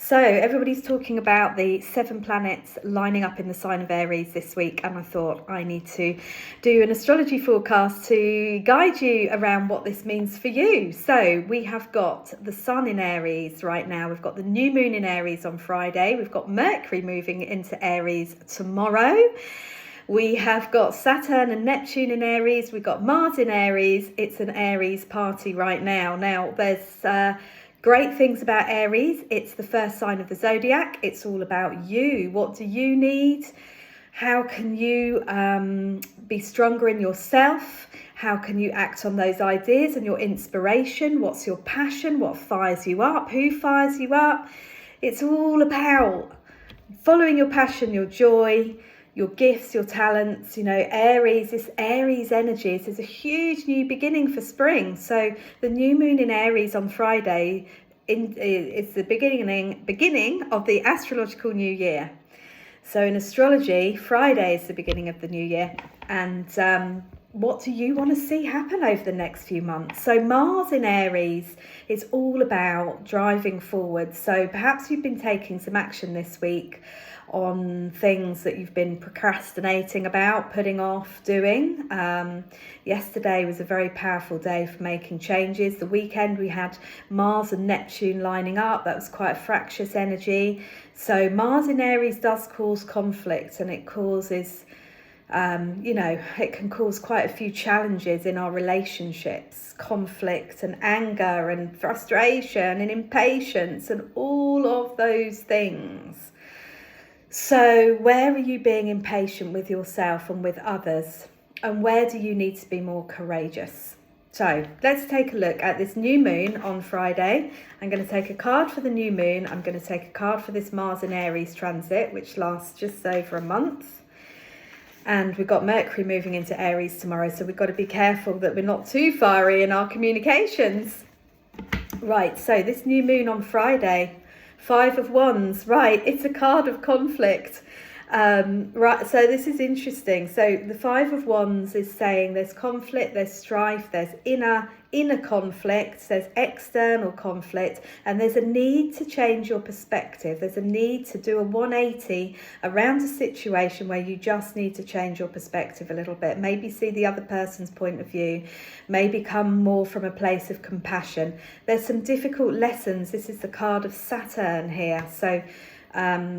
So everybody's talking about the 7 planets lining up in the sign of Aries this week, and I thought I need to do an astrology forecast to guide you around what this means for you. So we have got the Sun in Aries right now. We've got the new moon in Aries on Friday. We've got Mercury moving into Aries tomorrow. We have got Saturn and Neptune in Aries. We've got Mars in Aries. It's an Aries party right now. Now, there's great things about Aries. It's the first sign of the zodiac. It's all about you. What do you need? How can you be stronger in yourself? How can you act on those ideas and your inspiration? What's your passion? What fires you up? Who fires you up? It's all about following your passion, your joy, your gifts, your talents. You know, Aries, this Aries energy, there's a huge new beginning for spring. So the new moon in Aries on Friday is the beginning of the astrological new year. So in astrology, Friday is the beginning of the new year. And what do you want to see happen over the next few months? So Mars in Aries is all about driving forward. So perhaps you've been taking some action this week on things that you've been procrastinating about, putting off doing. Yesterday was a very powerful day for making changes. The weekend we had Mars and Neptune lining up. That was quite a fractious energy. So Mars in Aries does cause conflict, and it causes it can cause quite a few challenges in our relationships, conflict and anger and frustration and impatience and all of those things. So where are you being impatient with yourself and with others? And where do you need to be more courageous? So let's take a look at this new moon on Friday. I'm going to take a card for the new moon. I'm going to take a card for this Mars in Aries transit, which lasts just over a month. And we've got Mercury moving into Aries tomorrow, so we've got to be careful that we're not too fiery in our communications. Right, so this new moon on Friday, 5 of Wands, right, it's a card of conflict. Right, so this is interesting. So the 5 of Wands is saying there's conflict, there's strife, there's inner conflict, there's external conflict, and there's a need to change your perspective. There's a need to do a 180 around a situation where you just need to change your perspective a little bit. Maybe see the other person's point of view, maybe come more from a place of compassion. There's some difficult lessons. This is the card of Saturn here. So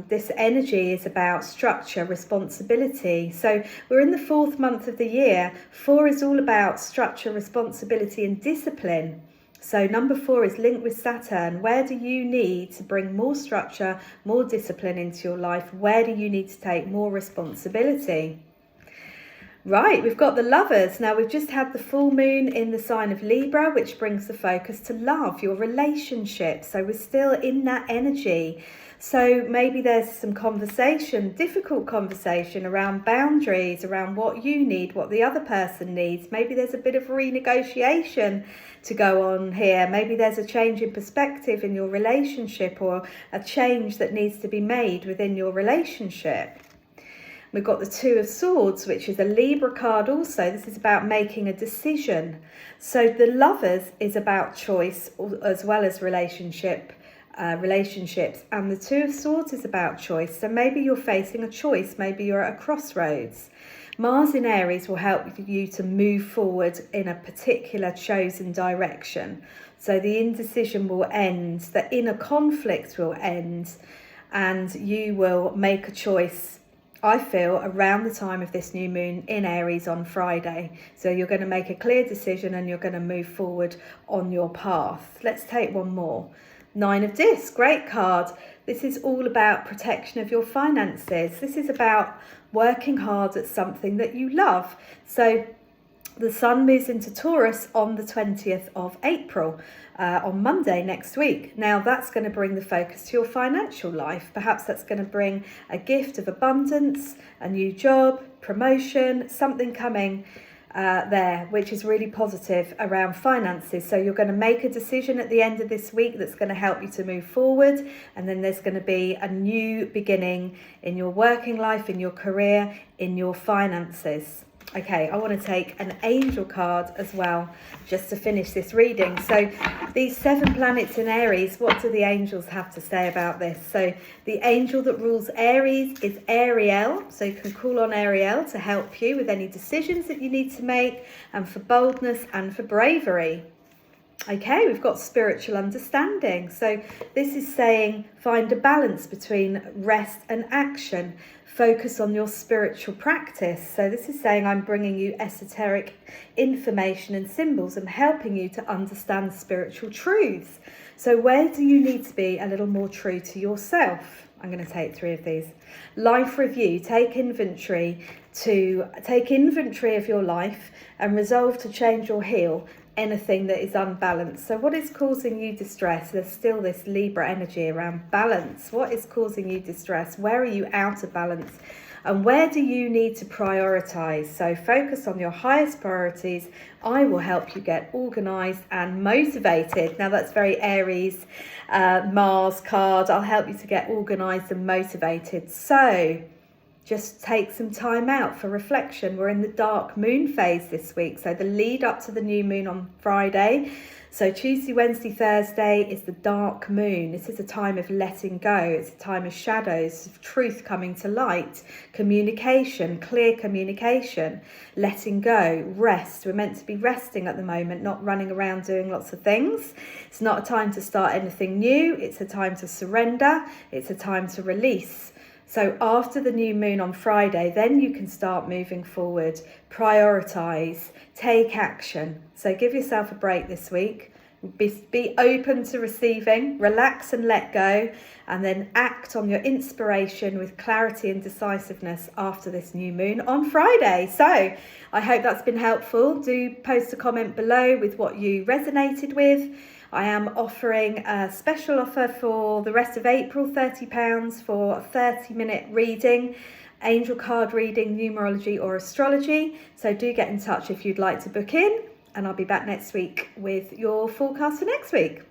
this energy is about structure, responsibility. So we're in the 4th month of the year. 4 is all about structure, responsibility and discipline. So number 4 is linked with Saturn. Where do you need to bring more structure, more discipline into your life? Where do you need to take more responsibility? Right, we've got the Lovers. Now we've just had the full moon in the sign of Libra, which brings the focus to love, your relationship. So we're still in that energy. So maybe there's some conversation, difficult conversation around boundaries, around what you need, what the other person needs. Maybe there's a bit of renegotiation to go on here. Maybe there's a change in perspective in your relationship, or a change that needs to be made within your relationship. We've got the 2 of Swords, which is a Libra card also. This is about making a decision. So the Lovers is about choice as well as relationships, and the 2 of Swords is about choice. So maybe you're facing a choice, maybe you're at a crossroads. Mars in Aries will help you to move forward in a particular chosen direction. So the indecision will end, the inner conflict will end, and you will make a choice, I feel, around the time of this new moon in Aries on Friday. So you're going to make a clear decision and you're going to move forward on your path. Let's take one more. 9 of Discs, great card. This is all about protection of your finances. This is about working hard at something that you love. So the Sun moves into Taurus on the 20th of April, on Monday next week. Now that's going to bring the focus to your financial life. Perhaps that's going to bring a gift of abundance, a new job, promotion, something coming there, which is really positive around finances. So you're going to make a decision at the end of this week that's going to help you to move forward, and then there's going to be a new beginning in your working life, in your career, in your finances. Okay, I want to take an angel card as well, just to finish this reading. So these 7 planets in Aries, what do the angels have to say about this? So the angel that rules Aries is Ariel. So you can call on Ariel to help you with any decisions that you need to make, and for boldness and for bravery. Okay, we've got spiritual understanding. So this is saying find a balance between rest and action. Focus on your spiritual practice. So this is saying I'm bringing you esoteric information and symbols and helping you to understand spiritual truths. So where do you need to be a little more true to yourself? I'm going to take 3 of these. Life review. Take inventory of your life and resolve to change or heal anything that is unbalanced. So what is causing you distress? There's still this Libra energy around balance. What is causing you distress? Where are you out of balance? And where do you need to prioritize? So focus on your highest priorities. I will help you get organized and motivated. Now that's very Aries, Mars card. I'll help you to get organized and motivated. So just take some time out for reflection. We're in the dark moon phase this week, so the lead up to the new moon on Friday. So Tuesday, Wednesday, Thursday is the dark moon. This is a time of letting go. It's a time of shadows, of truth coming to light, communication, clear communication, letting go, rest. We're meant to be resting at the moment, not running around doing lots of things. It's not a time to start anything new. It's a time to surrender. It's a time to release. So after the new moon on Friday, then you can start moving forward, prioritise, take action. So give yourself a break this week. Be open to receiving, relax and let go, and then act on your inspiration with clarity and decisiveness after this new moon on Friday. So I hope that's been helpful. Do post a comment below with what you resonated with. I am offering a special offer for the rest of April, £30 for a 30-minute reading, angel card reading, numerology or astrology. So do get in touch if you'd like to book in, and I'll be back next week with your forecast for next week.